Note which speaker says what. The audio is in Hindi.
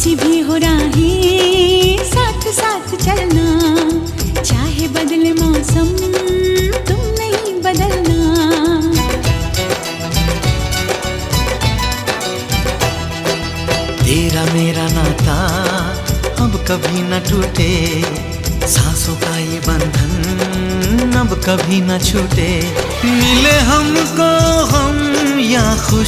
Speaker 1: कैसी भी हो राहें साथ साथ चलना, चाहे बदले मौसम तुम नहीं बदलना।
Speaker 2: तेरा मेरा नाता अब कभी न टूटे, सांसों का ये बंधन अब कभी न छूटे। मिले हमको हम या खुश